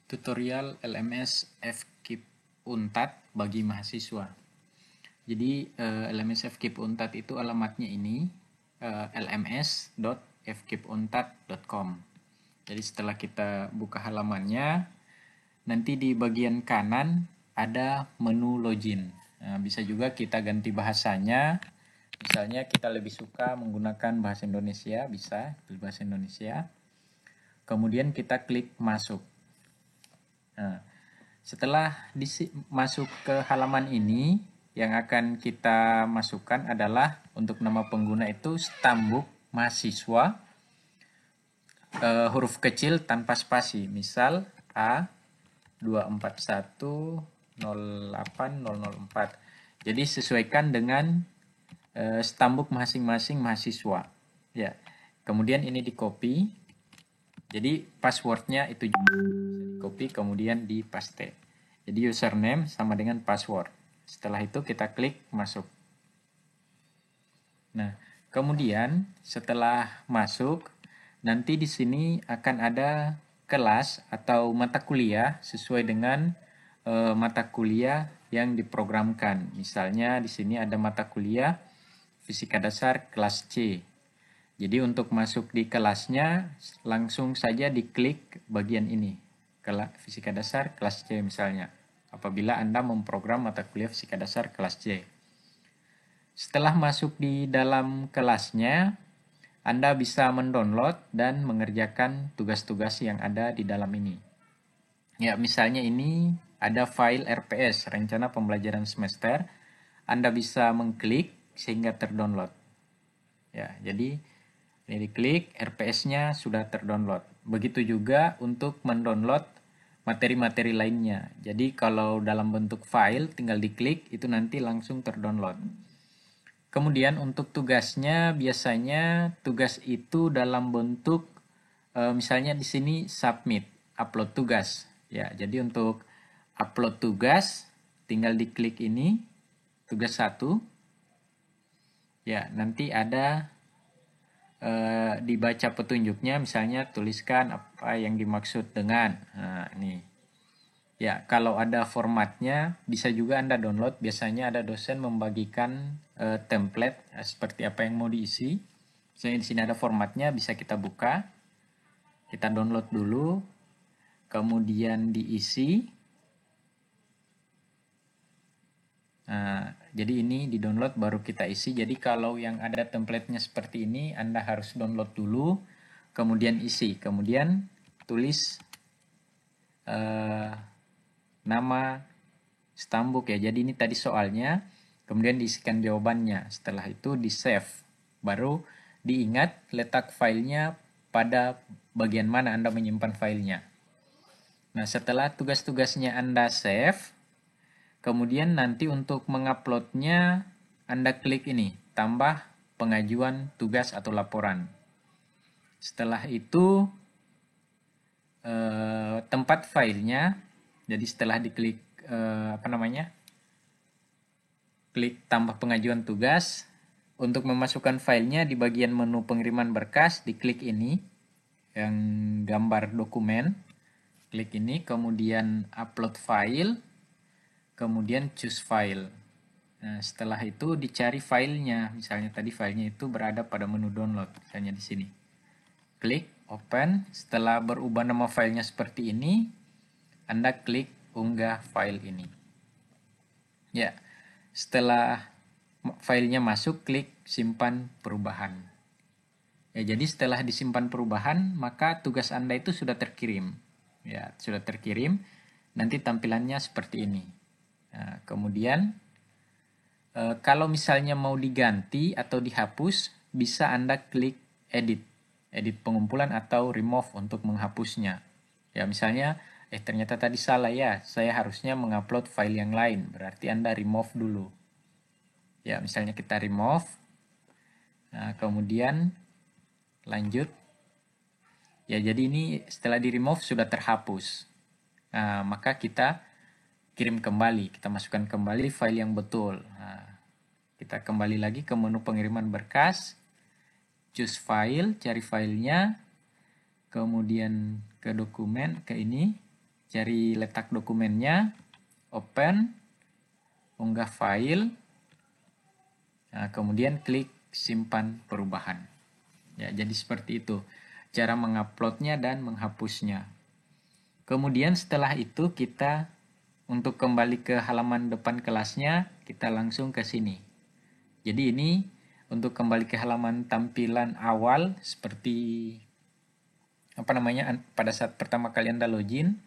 Tutorial LMS FKIP Untat bagi mahasiswa. Jadi LMS FKIP Untat itu alamatnya ini lms.fkipuntat.com. Jadi setelah kita buka halamannya, nanti di bagian kanan ada menu login. Nah, bisa juga kita ganti bahasanya. Misalnya kita lebih suka menggunakan bahasa Indonesia, bisa pilih bahasa Indonesia. Kemudian kita klik masuk. Nah, setelah masuk ke halaman ini, yang akan kita masukkan adalah untuk nama pengguna itu stambuk mahasiswa, huruf kecil tanpa spasi, misal A 24108004. Jadi sesuaikan dengan stambuk masing-masing mahasiswa. Ya. Kemudian ini di copy. Jadi passwordnya itu juga bisa di copy kemudian di paste. Jadi username sama dengan password. Setelah itu kita klik masuk. Nah, kemudian setelah masuk, nanti di sini akan ada kelas atau mata kuliah sesuai dengan mata kuliah yang diprogramkan. Misalnya di sini ada mata kuliah Fisika Dasar kelas C. Jadi untuk masuk di kelasnya langsung saja diklik bagian ini. Fisika Dasar kelas C misalnya. Apabila Anda memprogram mata kuliah Fisika Dasar kelas C. Setelah masuk di dalam kelasnya, Anda bisa mendownload dan mengerjakan tugas-tugas yang ada di dalam ini. Ya, misalnya ini ada file RPS, Rencana Pembelajaran Semester. Anda bisa mengklik sehingga terdownload. Ya, jadi ini diklik, RPS-nya sudah terdownload. Begitu juga untuk mendownload materi-materi lainnya. Jadi kalau dalam bentuk file, tinggal diklik, itu nanti langsung terdownload. Kemudian untuk tugasnya, biasanya tugas itu dalam bentuk, misalnya di sini submit, upload tugas. Ya, jadi untuk upload tugas, tinggal diklik ini, tugas 1. Ya, nanti ada dibaca petunjuknya, misalnya tuliskan apa yang dimaksud dengan ini. Ya, kalau ada formatnya bisa juga Anda download. Biasanya ada dosen membagikan template seperti apa yang mau diisi. Misalnya di sini ada formatnya, bisa kita buka. Kita download dulu, kemudian diisi. Nah, jadi ini di-download baru kita isi. Jadi kalau yang ada template-nya seperti ini, Anda harus download dulu, kemudian isi. Kemudian tulis nama stambuk ya. Jadi ini tadi soalnya, kemudian diisikan jawabannya. Setelah itu di-save. Baru diingat letak filenya pada bagian mana Anda menyimpan filenya. Nah, setelah tugas-tugasnya Anda save, kemudian nanti untuk menguploadnya Anda klik ini, tambah pengajuan tugas atau laporan. Setelah itu tempat filenya, jadi setelah diklik klik tambah pengajuan tugas, untuk memasukkan filenya di bagian menu pengiriman berkas diklik ini, yang gambar dokumen, klik ini, kemudian upload file. Kemudian choose file. Nah, setelah itu dicari filenya. Misalnya tadi filenya itu berada pada menu download. Misalnya di sini. Klik open. Setelah berubah nama filenya seperti ini, Anda klik unggah file ini. Ya, setelah filenya masuk, klik simpan perubahan. Ya, jadi setelah disimpan perubahan, maka tugas Anda itu sudah terkirim. Ya, sudah terkirim. Nanti tampilannya seperti ini. Nah, kemudian kalau misalnya mau diganti atau dihapus, bisa Anda klik edit pengumpulan atau remove untuk menghapusnya. Ya, misalnya ternyata tadi salah ya, saya harusnya mengupload file yang lain, berarti Anda remove dulu. Ya, misalnya kita remove. Nah, kemudian lanjut. Ya, jadi ini setelah di remove sudah terhapus. Nah, maka kita kirim kembali, kita masukkan kembali file yang betul. Nah, kita kembali lagi ke menu pengiriman berkas, choose file, cari filenya, kemudian ke dokumen, ke ini, cari letak dokumennya, open, unggah file, nah, kemudian klik simpan perubahan. Ya, jadi seperti itu cara menguploadnya dan menghapusnya. Kemudian setelah itu kita untuk kembali ke halaman depan kelasnya, kita langsung ke sini. Jadi ini untuk kembali ke halaman tampilan awal seperti pada saat pertama kali Anda login,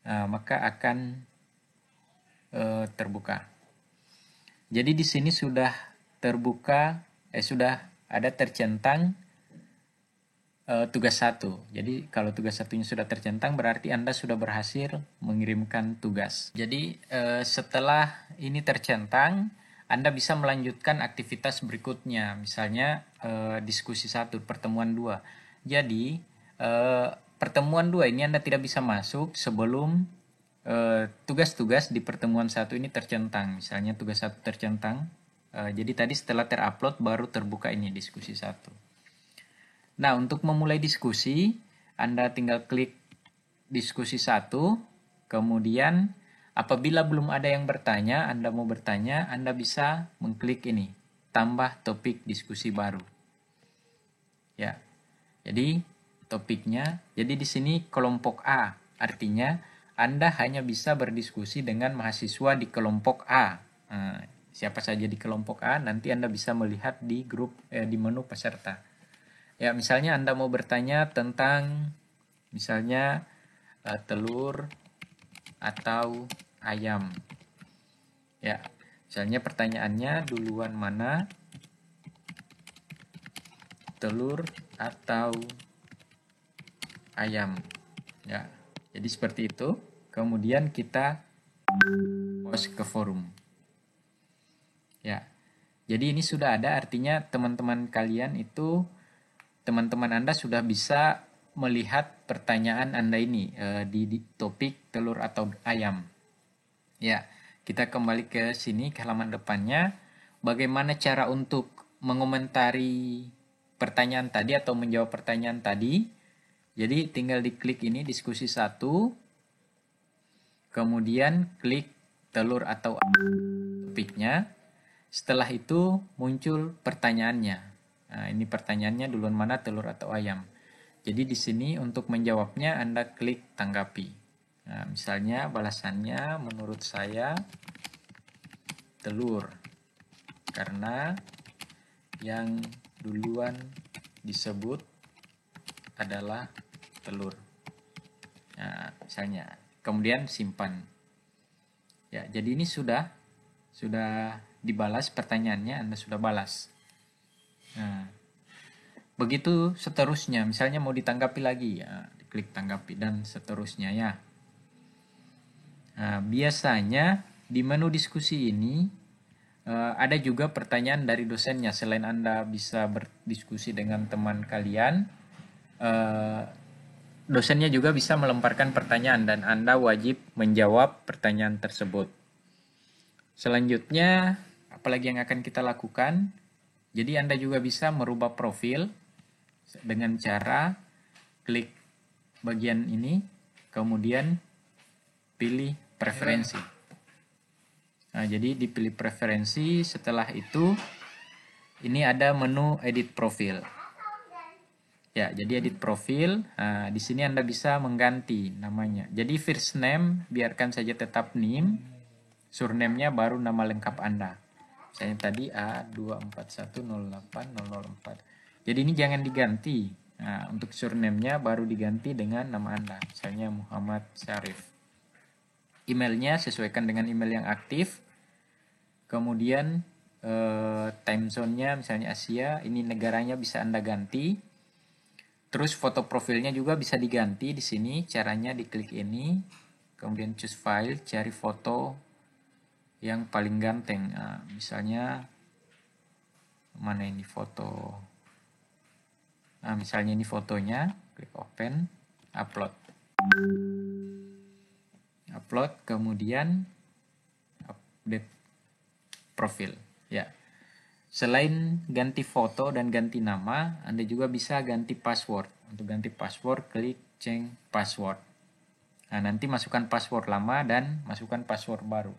maka akan terbuka. Jadi di sini sudah terbuka, sudah ada tercentang tugas 1. Jadi kalau tugas satunya sudah tercentang berarti Anda sudah berhasil mengirimkan tugas. Jadi setelah ini tercentang, Anda bisa melanjutkan aktivitas berikutnya. Misalnya diskusi 1, pertemuan 2. Jadi pertemuan 2 ini Anda tidak bisa masuk sebelum tugas-tugas di pertemuan 1 ini tercentang. Misalnya tugas 1 tercentang. Jadi tadi setelah terupload baru terbuka ini diskusi 1. Nah, untuk memulai diskusi, Anda tinggal klik diskusi 1, kemudian apabila belum ada yang bertanya, Anda mau bertanya, Anda bisa mengklik ini, tambah topik diskusi baru. Ya, jadi topiknya, jadi di sini kelompok A, artinya Anda hanya bisa berdiskusi dengan mahasiswa di kelompok A. Nah, siapa saja di kelompok A, nanti Anda bisa melihat di grup di menu peserta. Ya, misalnya Anda mau bertanya tentang misalnya telur atau ayam. Ya, misalnya pertanyaannya duluan mana? Telur atau ayam. Ya, jadi seperti itu. Kemudian kita post ke forum. Ya. Jadi ini sudah ada, artinya teman-teman kalian itu teman-teman Anda sudah bisa melihat pertanyaan Anda ini di topik telur atau ayam. Ya, kita kembali ke sini ke halaman depannya. Bagaimana cara untuk mengomentari pertanyaan tadi atau menjawab pertanyaan tadi? Jadi tinggal diklik ini diskusi 1. Kemudian klik telur atau topiknya. Setelah itu muncul pertanyaannya. Nah, ini pertanyaannya duluan mana telur atau ayam. Jadi di sini untuk menjawabnya Anda klik tanggapi. Nah, misalnya balasannya menurut saya telur. Karena yang duluan disebut adalah telur. Nah, misalnya. Kemudian simpan. Ya, jadi ini sudah dibalas pertanyaannya, Anda sudah balas. Nah, begitu seterusnya. Misalnya mau ditanggapi lagi, ya klik tanggapi dan seterusnya ya. Nah, biasanya di menu diskusi ini ada juga pertanyaan dari dosennya. Selain Anda bisa berdiskusi dengan teman kalian, dosennya juga bisa melemparkan pertanyaan dan Anda wajib menjawab pertanyaan tersebut. Selanjutnya, apalagi yang akan kita lakukan? Jadi Anda juga bisa merubah profil dengan cara klik bagian ini, kemudian pilih preferensi. Nah, jadi dipilih preferensi, setelah itu ini ada menu edit profil. Ya, jadi edit profil. Nah, di sini Anda bisa mengganti namanya. Jadi first name biarkan saja tetap name, surname-nya baru nama lengkap Anda. Misalnya tadi A24108004. Jadi ini jangan diganti. Nah, untuk surname-nya baru diganti dengan nama Anda. Misalnya Muhammad Syarif. Emailnya sesuaikan dengan email yang aktif. Kemudian time zone-nya misalnya Asia. Ini negaranya bisa Anda ganti. Terus foto profilnya juga bisa diganti di sini. Caranya diklik ini. Kemudian choose file, cari foto yang paling ganteng. Nah, misalnya mana ini foto. Nah, misalnya ini fotonya, klik open, upload. Upload, kemudian update profil. Ya. Selain ganti foto dan ganti nama, Anda juga bisa ganti password. Untuk ganti password, klik change password. Nah, nanti masukkan password lama dan masukkan password baru.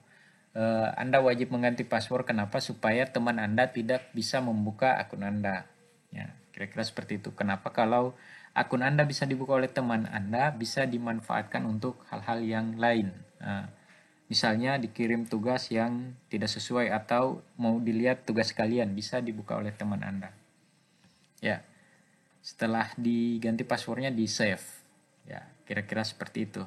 Anda wajib mengganti password. Kenapa? Supaya teman Anda tidak bisa membuka akun Anda. Ya, kira-kira seperti itu. Kenapa? Kalau akun Anda bisa dibuka oleh teman Anda, bisa dimanfaatkan untuk hal-hal yang lain. Nah, misalnya dikirim tugas yang tidak sesuai atau mau dilihat tugas kalian, bisa dibuka oleh teman Anda. Ya, setelah diganti passwordnya di save. Ya, kira-kira seperti itu.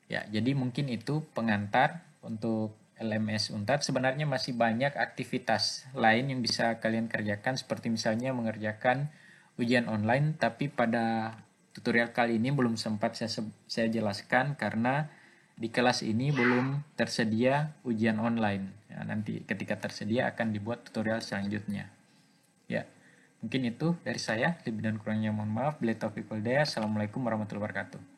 Ya, jadi mungkin itu pengantar untuk LMS Unpad. Sebenarnya masih banyak aktivitas lain yang bisa kalian kerjakan, seperti misalnya mengerjakan ujian online, tapi pada tutorial kali ini belum sempat saya jelaskan karena di kelas ini belum tersedia ujian online. Ya, nanti ketika tersedia akan dibuat tutorial selanjutnya. Ya, mungkin itu dari saya. Lebih dan kurangnya mohon maaf. Bila taufiq wal hidayah. Assalamualaikum warahmatullahi wabarakatuh.